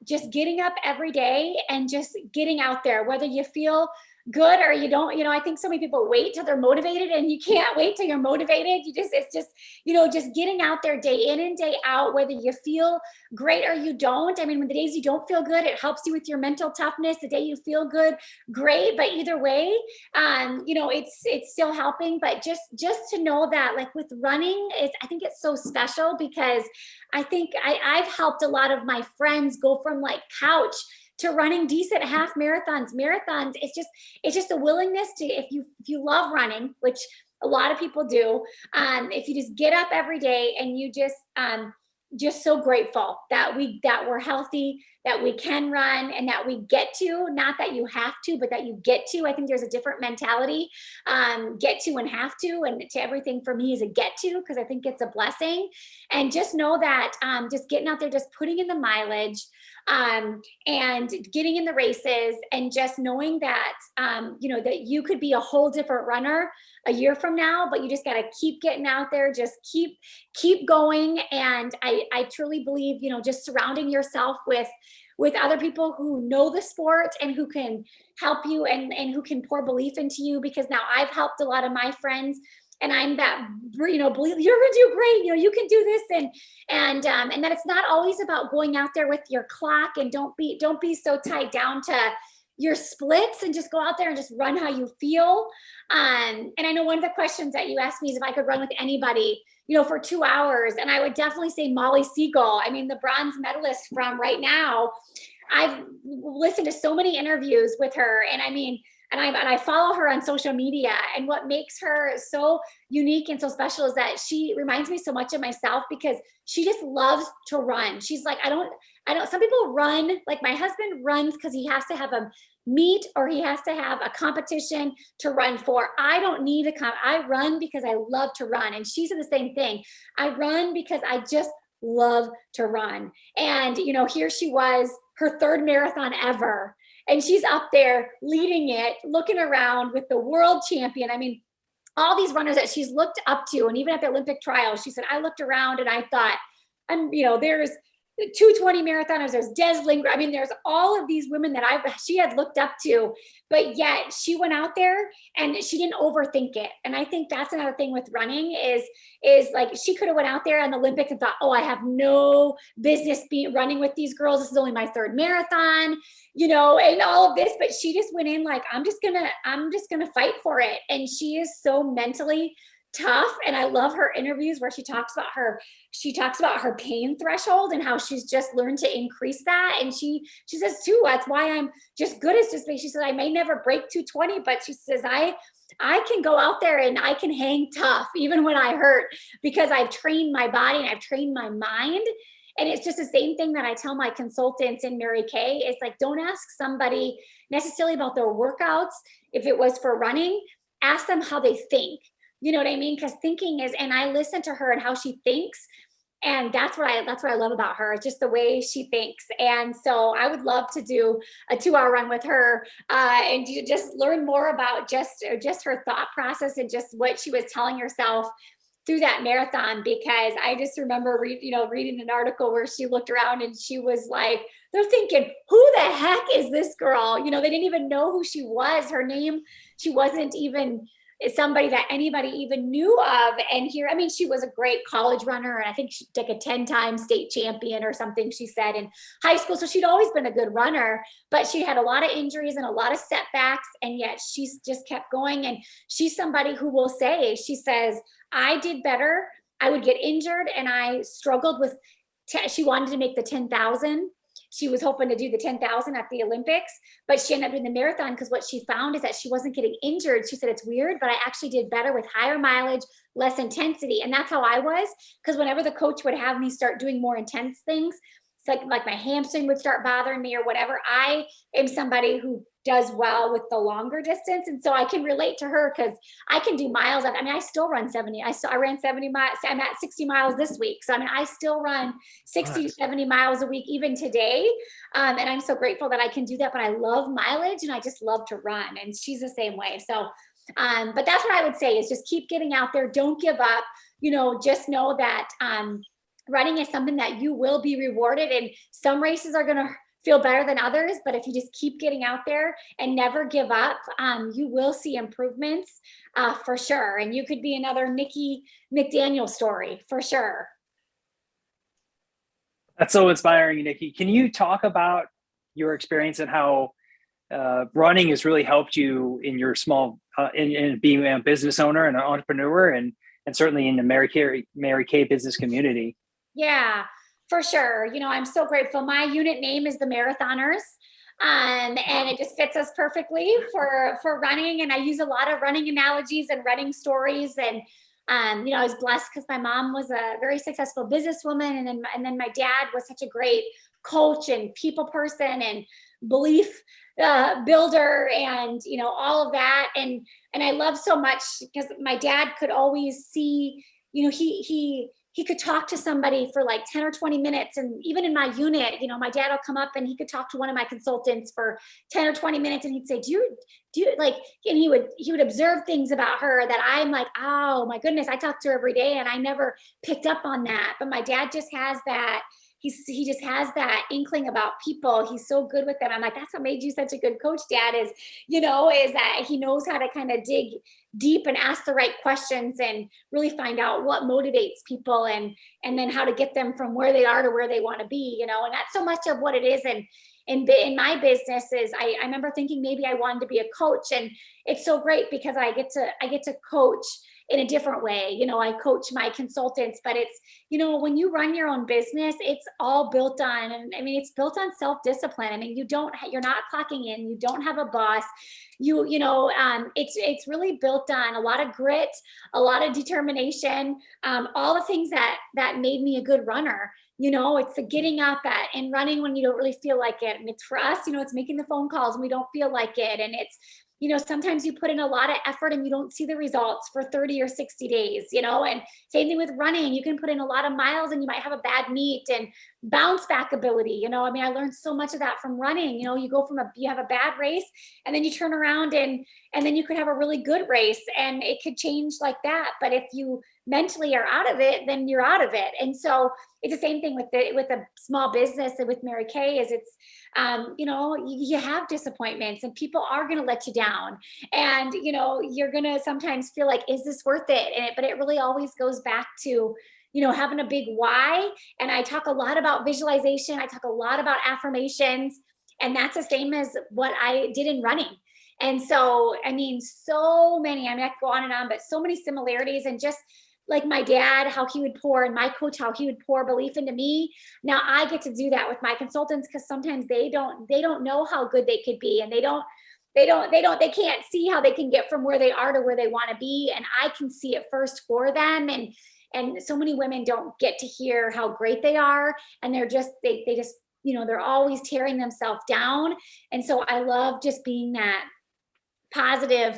just getting up every day and just getting out there, whether you feel good or you don't, I think so many people wait till they're motivated, and you can't wait till you're motivated. It's just getting out there day in and day out, whether you feel great or you don't. I mean, when the days you don't feel good, it helps you with your mental toughness. The day you feel good, great. But either way, it's still helping. But just to know that, like with running, I think it's so special because I think I've helped a lot of my friends go from like couch to running decent half marathons. It's just a willingness to, if you love running, which a lot of people do, if you just get up every day and you just so grateful that we're healthy, that we can run, and that we get to, not that you have to, but that you get to. I think there's a different mentality, get to and have to, and to everything for me is a get to, because I think it's a blessing. And just know that just getting out there, just putting in the mileage, and getting in the races, and just knowing that, that you could be a whole different runner a year from now, but you just got to keep getting out there, just keep going. And I truly believe, just surrounding yourself with other people who know the sport and who can help you and who can pour belief into you, because now I've helped a lot of my friends. And I'm that, believe you're going to do great. You can do this. And that it's not always about going out there with your clock, and don't be so tied down to your splits, and just go out there and just run how you feel. And I know one of the questions that you asked me is if I could run with anybody, for 2 hours. And I would definitely say Molly Siegel. I mean, the bronze medalist from right now. I've listened to so many interviews with her, and I mean, and I follow her on social media. And what makes her so unique and so special is that she reminds me so much of myself, because she just loves to run. She's like, I don't, some people run, like my husband runs because he has to have a meet or he has to have a competition to run for. I don't need I run because I love to run. And she said the same thing. I run because I just love to run. And, here she was, her third marathon ever. And she's up there leading it, looking around with the world champion. I mean, all these runners that she's looked up to. And even at the Olympic trials, she said, I looked around and I thought, there's 220 marathoners, there's Des Linger. I mean, there's all of these women that she had looked up to, but yet she went out there and she didn't overthink it. And I think that's another thing with running is like, she could have went out there on the Olympics and thought, oh, I have no business running with these girls. This is only my third marathon, and all of this, but she just went in like, I'm just gonna fight for it. And she is so mentally tough. And I love her interviews where she talks about her pain threshold and how she's just learned to increase that. And she says too, that's why I'm just good as just, she says, I may never break 220, but she says, I can go out there and I can hang tough even when I hurt, because I've trained my body and I've trained my mind. And it's just the same thing that I tell my consultants in Mary Kay. It's like, don't ask somebody necessarily about their workouts. If it was for running, ask them how they think. You know what I mean? Because thinking is, and I listen to her and how she thinks. And that's what I love about her, just the way she thinks. And so I would love to do a 2-hour run with her and just learn more about just her thought process and just what she was telling herself through that marathon. Because I just remember reading an article where she looked around and she was like, they're thinking, who the heck is this girl? They didn't even know who she was. Her name, she wasn't even somebody that anybody even knew of. And here, I mean, she was a great college runner. And I think she's like a 10-time state champion or something, she said, in high school. So she'd always been a good runner, but she had a lot of injuries and a lot of setbacks. And yet she's just kept going. And she's somebody who will say, she says, I did better. I would get injured and I struggled with, she wanted to make the 10,000. She was hoping to do the 10,000 at the Olympics, but she ended up doing the marathon because what she found is that she wasn't getting injured. She said, it's weird, but I actually did better with higher mileage, less intensity. And that's how I was, because whenever the coach would have me start doing more intense things, it's like my hamstring would start bothering me or whatever. I am somebody who does well with the longer distance. And so I can relate to her because I can do miles. I mean, I still run 70. I ran 70 miles. I'm at 60 miles this week. So, I mean, I still run 60 to 70 miles a week, even today. And I'm so grateful that I can do that, but I love mileage and I just love to run. And she's the same way. So, but that's what I would say is just keep getting out there. Don't give up, just know that, running is something that you will be rewarded, and some races are going to feel better than others. But if you just keep getting out there and never give up, you will see improvements for sure. And you could be another Nikki McDaniel story for sure. That's so inspiring, Nikki. Can you talk about your experience and how running has really helped you in your small, in being a business owner and an entrepreneur, and certainly in the Mary Kay business community? Yeah, for sure. I'm so grateful. My unit name is the Marathoners. And it just fits us perfectly for running. And I use a lot of running analogies and running stories. And, I was blessed because my mom was a very successful businesswoman. And then my dad was such a great coach and people person and belief builder and, all of that. And I love so much because my dad could always see, he he could talk to somebody for like 10 or 20 minutes. And even in my unit, my dad will come up and he could talk to one of my consultants for 10 or 20 minutes. And he'd say, do you like, and he would observe things about her that I'm like, oh my goodness, I talk to her every day and I never picked up on that. But my dad just has that. He just has that inkling about people. He's so good with them. I'm like, that's what made you such a good coach, Dad, is that he knows how to kind of dig deep and ask the right questions and really find out what motivates people and then how to get them from where they are to where they want to be, and that's so much of what it is. And in my business is I remember thinking maybe I wanted to be a coach, and it's so great because I get to coach in a different way. I coach my consultants, but it's, when you run your own business, it's all built on, it's built on self-discipline. You're not clocking in, you don't have a boss, it's really built on a lot of grit, a lot of determination, all the things that made me a good runner. It's the getting up and running when you don't really feel like it. And it's for us, it's making the phone calls and we don't feel like it. And it's, sometimes you put in a lot of effort and you don't see the results for 30 or 60 days, and same thing with running. You can put in a lot of miles and you might have a bad meet and bounce back ability. I learned so much of that from running. You go from you have a bad race and then you turn around and then you could have a really good race and it could change like that. But if you mentally are out of it, then you're out of it. And so it's the same thing with a small business and with Mary Kay is it's, you have disappointments and people are going to let you down and, you're going to sometimes feel like, is this worth it? But it really always goes back to, having a big why. And I talk a lot about visualization. I talk a lot about affirmations, and that's the same as what I did in running. And so, so many, I could go on and on, but so many similarities. And just like my dad, how he would pour, and my coach, how he would pour belief into me. Now I get to do that with my consultants because sometimes they don't know how good they could be, and they can't see how they can get from where they are to where they want to be. And I can see it first for them. And so many women don't get to hear how great they are. And they're just, they just, they're always tearing themselves down. And so I love just being that positive,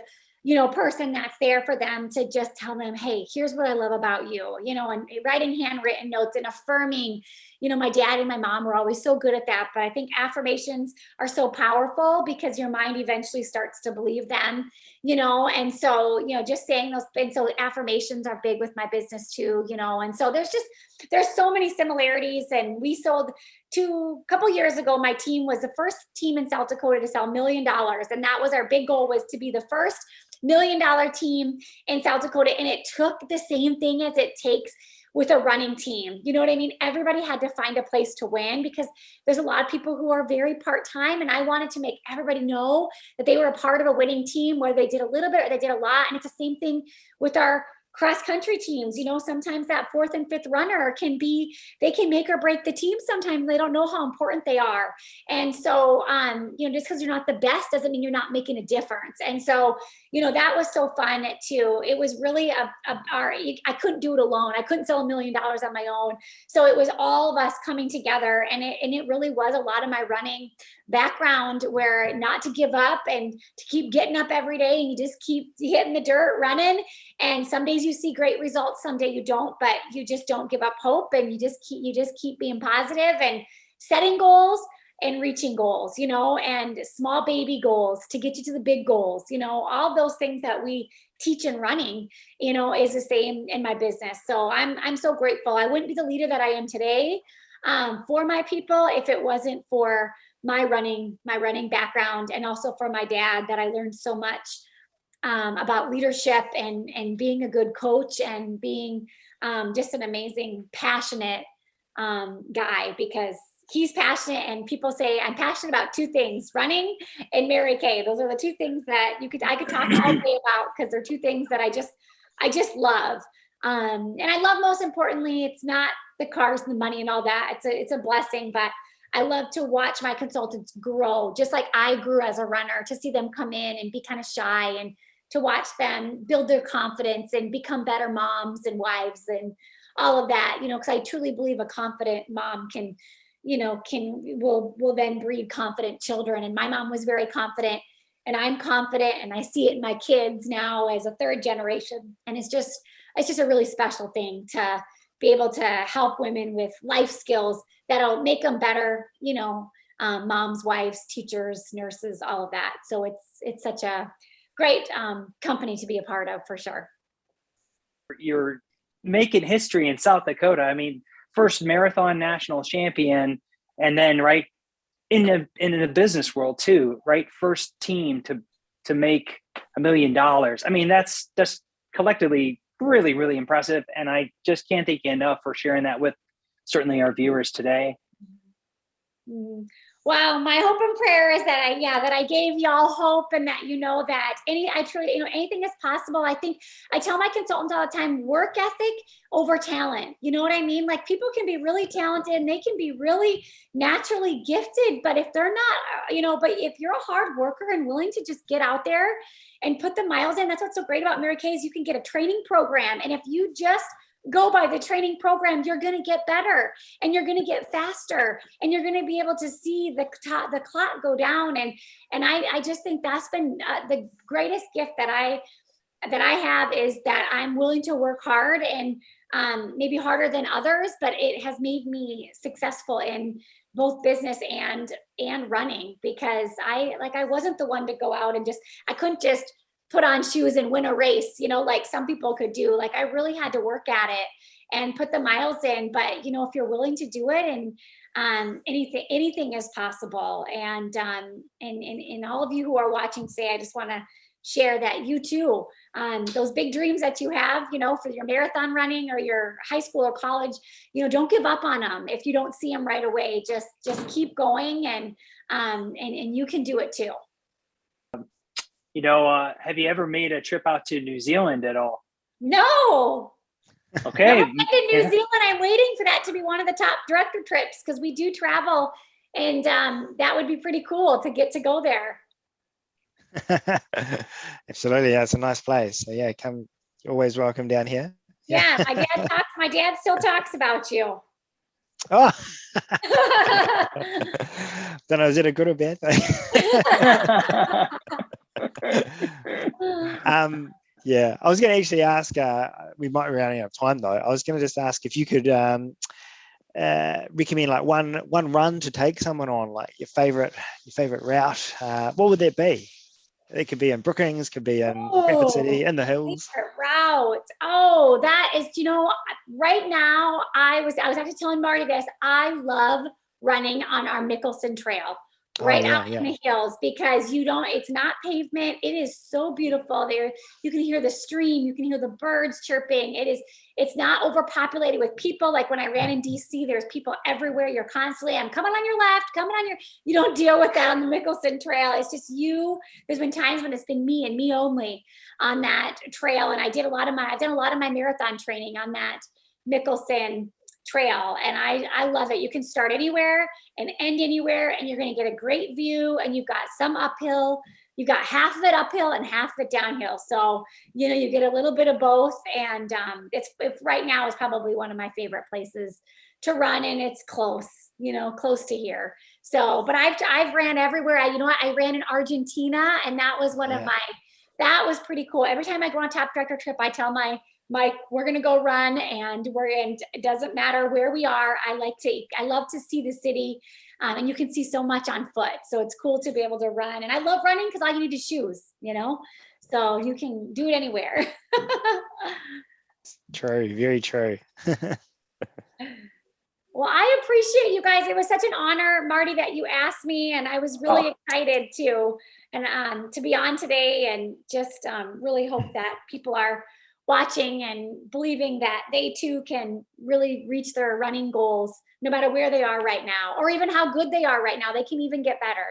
person that's there for them to just tell them, hey, here's what I love about you, and writing handwritten notes and affirming. My dad and my mom were always so good at that, but I think affirmations are so powerful because your mind eventually starts to believe them, and so, just saying those, and so affirmations are big with my business too, and so there's so many similarities. And we sold a couple years ago, my team was the first team in South Dakota to sell $1 million. And that was our big goal, was to be the first $1 million team in South Dakota. And it took the same thing as it takes with a running team. You know what I mean? Everybody had to find a place to win because there's a lot of people who are very part-time. And I wanted to make everybody know that they were a part of a winning team, where they did a little bit or they did a lot. And it's the same thing with our cross country teams. Sometimes that fourth and fifth runner they can make or break the team. Sometimes they don't know how important they are. And so, just because you're not the best doesn't mean you're not making a difference. And so, that was so fun too. It was really I couldn't do it alone. I couldn't sell $1 million on my own. So it was all of us coming together, and it really was a lot of my running background, where not to give up and to keep getting up every day, and you just keep hitting the dirt, running. And some days you see great results, some day you don't, but you just don't give up hope, and you just keep being positive and setting goals and reaching goals, and small baby goals to get you to the big goals, all those things that we teach in running, is the same in my business. So I'm so grateful. I wouldn't be the leader that I am today for my people if it wasn't for my running background, and also for my dad, that I learned so much about leadership and being a good coach, and being just an amazing, passionate guy, because he's passionate. And people say I'm passionate about two things: running and Mary Kay. Those are the two things that I could talk all day about, because they're two things that I just love. And I love, most importantly, it's not the cars and the money and all that. It's a blessing, but I love to watch my consultants grow, just like I grew as a runner, to see them come in and be kind of shy, and to watch them build their confidence and become better moms and wives and all of that, because I truly believe a confident mom will then breed confident children. And my mom was very confident, and I'm confident, and I see it in my kids now as a third generation. And it's just a really special thing be able to help women with life skills that'll make them better, moms, wives, teachers, nurses, all of that. So it's such a great company to be a part of, for sure. You're making history in South Dakota. I mean, first marathon national champion, and then right in the business world too, right? First team to make $1 million. I mean, that's just collectively really, really impressive. And I just can't thank you enough for sharing that with certainly our viewers today. Well, my hope and prayer is that I gave y'all hope, and that that anything is possible. I think I tell my consultants all the time, work ethic over talent. You know what I mean? Like, people can be really talented and they can be really naturally gifted, but if they're not, but if you're a hard worker and willing to just get out there and put the miles in, that's what's so great about Mary Kay is you can get a training program, and if you just go by the training program, you're going to get better, and you're going to get faster, and you're going to be able to see the clock go down. And I just think that's been the greatest gift that I have, is that I'm willing to work hard, and maybe harder than others, but it has made me successful in both business and running, because I wasn't the one to go out and I couldn't just put on shoes and win a race, like some people could do. Like, I really had to work at it and put the miles in. But, if you're willing to do it, and anything is possible. And all of you who are watching today, I just want to share that you too, those big dreams that you have, for your marathon running or your high school or college, don't give up on them. If you don't see them right away, just keep going, and you can do it too. Have you ever made a trip out to New Zealand at all? No. Okay. Never been to New Zealand. I'm waiting for that to be one of the top director trips, because we do travel, and that would be pretty cool to get to go there. Absolutely, yeah, it's a nice place. So yeah, come. You're always welcome down here. Yeah, my dad still talks about you. Oh. Don't know, is it a good or bad thing? Yeah, I was going to actually ask, we might be running out of time though. I was going to just ask if you could recommend like one run to take someone on, like your favorite route. What would that be? It could be in Brookings, could be in Rapid City, in the hills. Favorite route. Oh, that is, right now I was actually telling Marty this. I love running on our Mickelson Trail. Out in the hills, because it's not pavement. It is so beautiful there. You can hear the stream, you can hear the birds chirping. It's not overpopulated with people. Like when I ran in DC, there's people everywhere. You're constantly, I'm coming on your left, you don't deal with that on the Mickelson Trail. It's just you. There's been times when it's been me and me only on that trail. And I've done a lot of my marathon training on that Mickelson Trail, and I love it. You can start anywhere and end anywhere, and you're going to get a great view, and you've got some uphill. You've got half of it uphill and half of it downhill. So, you get a little bit of both, and it's right now is probably one of my favorite places to run, and it's close to here. So, but I've ran everywhere. I ran in Argentina, and that was that was pretty cool. Every time I go on a top director trip, I tell Mike, we're going to go run, and it doesn't matter where we are. I love to see the city, and you can see so much on foot. So it's cool to be able to run. And I love running because all you need is shoes, so you can do it anywhere. True. Very true. Well, I appreciate you guys. It was such an honor, Marty, that you asked me, and I was really excited too, and to be on today, and just really hope that people are watching and believing that they too can really reach their running goals, no matter where they are right now, or even how good they are right now. They can even get better,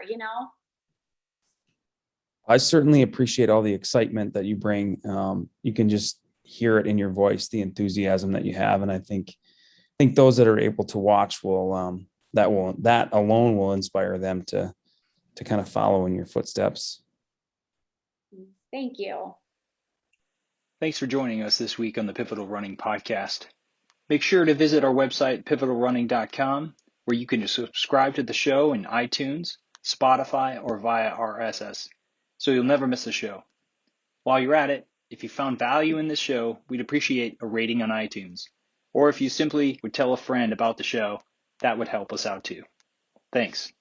I certainly appreciate all the excitement that you bring. You can just hear it in your voice, the enthusiasm that you have. And I think those that are able to watch will, that alone will inspire them to kind of follow in your footsteps. Thank you. Thanks for joining us this week on the Pivotal Running Podcast. Make sure to visit our website, pivotalrunning.com, where you can subscribe to the show in iTunes, Spotify, or via RSS, so you'll never miss a show. While you're at it, if you found value in this show, we'd appreciate a rating on iTunes, Or if you simply would tell a friend about the show, that would help us out too. Thanks.